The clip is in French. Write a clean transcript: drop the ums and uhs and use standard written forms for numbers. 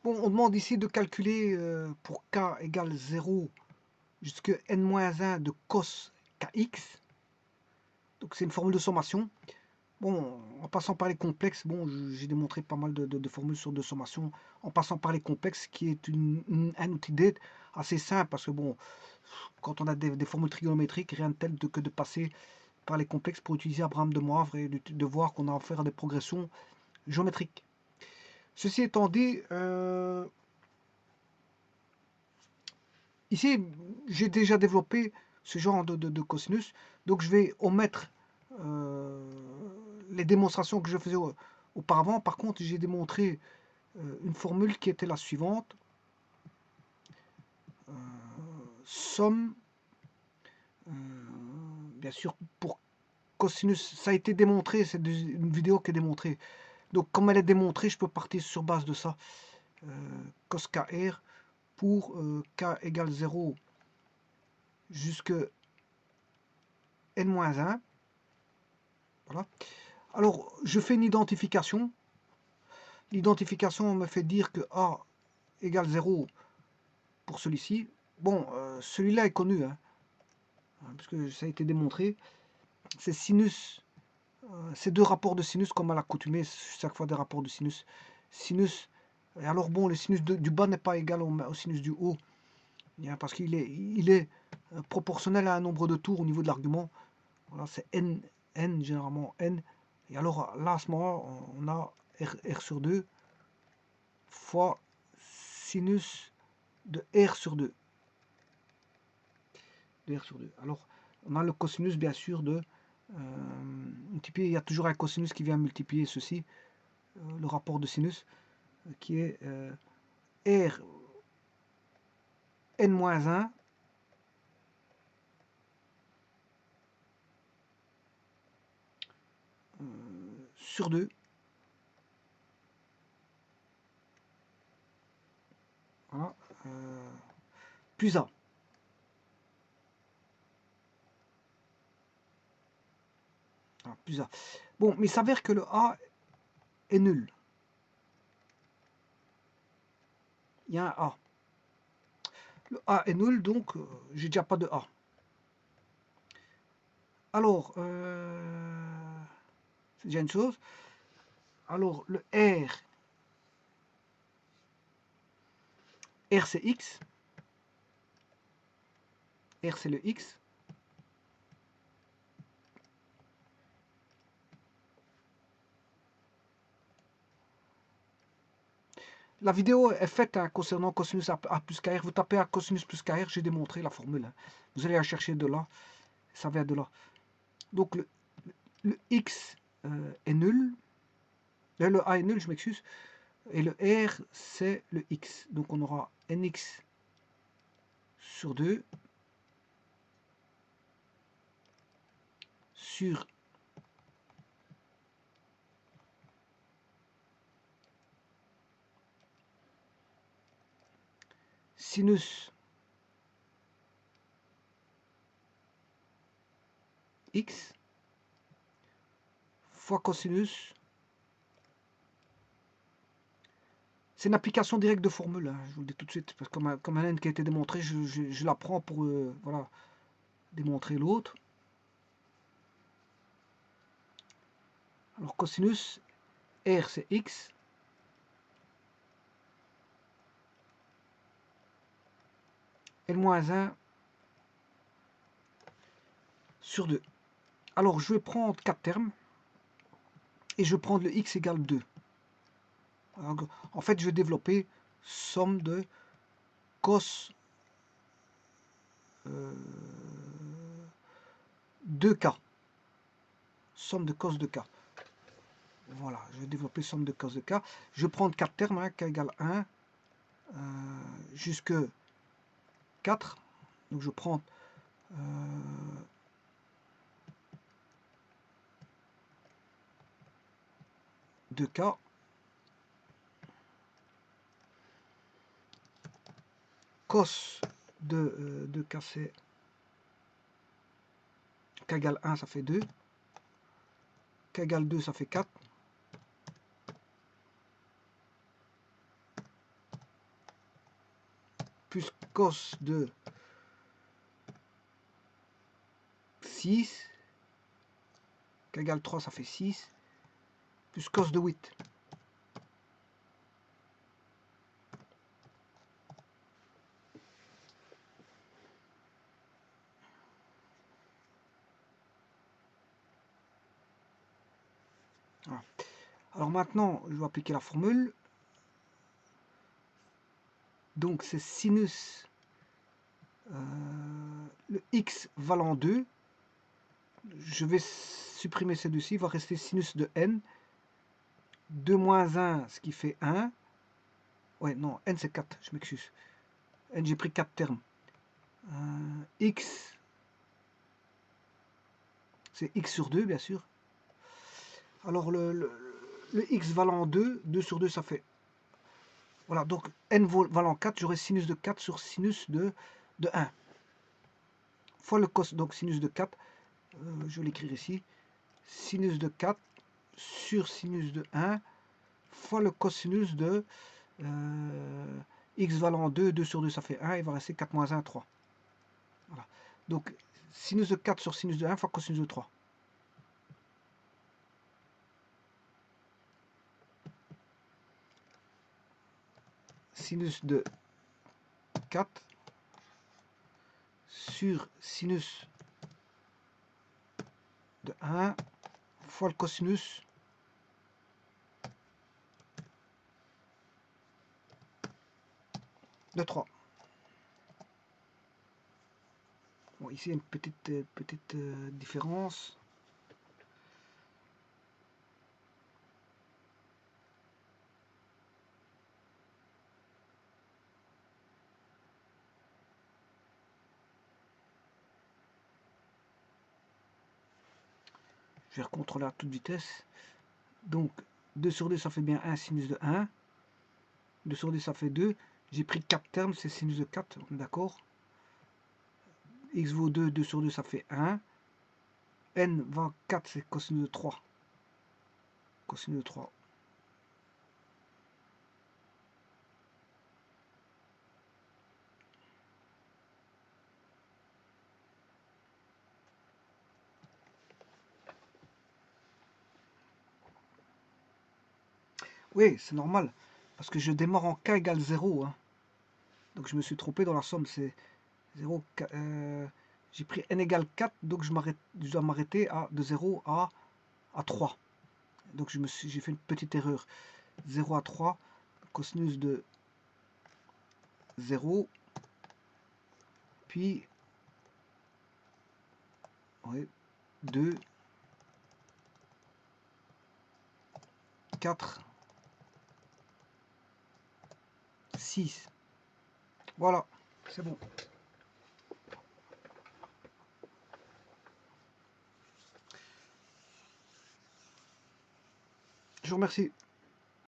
Bon, on demande ici de calculer pour k égale 0 jusqu'à n-1 de cos kx. Donc c'est une formule de sommation. Bon, en passant par les complexes, bon, j'ai démontré pas mal de formules sur de sommation. En passant par les complexes, qui est un outil d'aide assez simple, parce que bon, quand on a des formules trigonométriques, rien de tel que de passer par les complexes pour utiliser Abraham de Moivre et de voir qu'on a affaire à des progressions géométriques. Ceci étant dit, ici, j'ai déjà développé ce genre de cosinus, donc je vais omettre les démonstrations que je faisais auparavant. Par contre, j'ai démontré une formule qui était la suivante. Somme, bien sûr, pour cosinus, ça a été démontré, c'est une vidéo qui est démontrée. Donc, comme elle est démontrée, je peux partir sur base de ça. Cos kr pour k égale 0 jusqu'à n-1. Voilà. Alors, je fais une identification. L'identification me fait dire que a égale 0 pour celui-ci. Bon, celui-là est connu, hein, parce que ça a été démontré. C'est sinus, c'est deux rapports de sinus comme à l'accoutumée, chaque fois des rapports de sinus. Sinus, et alors bon, le sinus du bas n'est pas égal au sinus du haut, parce qu'il est proportionnel à un nombre de tours au niveau de l'argument. Voilà, c'est n, généralement n. Et alors là, à ce moment-là, on a r sur 2 fois sinus de r sur 2. De r sur 2. Alors, on a le cosinus, bien sûr, de multiplier. Il y a toujours un cosinus qui vient multiplier ceci, le rapport de sinus, qui est r n-1 sur 2. Voilà, plus a. Voilà, plus a. Bon, mais il s'avère que le a est nul. Il y a un a. Le a est nul, donc j'ai déjà pas de a. Alors, c'est déjà une chose. Alors, le R c'est x. R c'est le x. La vidéo est faite concernant cosinus A plus KR. Vous tapez à cosinus plus KR, j'ai démontré la formule. Hein. Vous allez la chercher de là. Ça vient de là. Donc le x est nul. Le a est nul, je m'excuse. Et le r, c'est le x. Donc on aura nx sur 2 sur sinus x fois cosinus. C'est une application directe de formule, hein, je vous le dis tout de suite, parce que comme un n qui a été démontré, je la prends pour voilà, démontrer l'autre. Alors cosinus, r c'est x, L-1 sur 2. Alors je vais prendre 4 termes, et je vais prendre le x égale 2. Alors, en fait, je vais développer somme de cos 2k. Somme de cos de k. Voilà, je vais développer somme de cos de k. Je vais prendre 4 termes, hein, k égale 1 jusque 4. Donc je prends de k. Cos de k, c'est k égale 1, ça fait 2. K égale 2, ça fait 4. plus cos de 6 égale 3, ça fait 6, plus cos de 8. Voilà. Alors maintenant, je vais appliquer la formule. Donc c'est sinus le x valant 2. Je vais supprimer ces deux-ci, il va rester sinus de n. 2 moins 1, ce qui fait 1. Ouais, non, n c'est 4, je m'excuse. N, j'ai pris 4 termes. X, c'est x sur 2, bien sûr. Alors le x valant 2, 2 sur 2, ça fait... Voilà, donc n valant 4, j'aurai sinus de 4 sur sinus de 1. Fois le cos, donc sinus de 4, je vais l'écrire ici. Sinus de 4 sur sinus de 1 fois le cosinus de x valant 2, 2 sur 2 ça fait 1, il va rester 4 moins 1, 3. Voilà. Donc sinus de 4 sur sinus de 1 fois cosinus de 3. Sinus de 4 sur sinus de 1 fois le cosinus de 3. Bon, ici il y a une petite différence. Je vais contrôler à toute vitesse. Donc 2 sur 2 ça fait bien 1 sinus de 1. 2 sur 2 ça fait 2. J'ai pris 4 termes, c'est sinus de 4, on est d'accord. X vaut 2, 2 sur 2 ça fait 1. N va 4, c'est cosinus de 3. Cosinus de 3. Oui, c'est normal. Parce que je démarre en k égale 0. Hein. Donc je me suis trompé dans la somme. C'est 0. J'ai pris n égale 4. Donc je dois m'arrêter de 0 à 3. Donc j'ai fait une petite erreur. 0 à 3. Cosinus de 0. Puis 2. 4. 6. Voilà. C'est bon. Je vous remercie.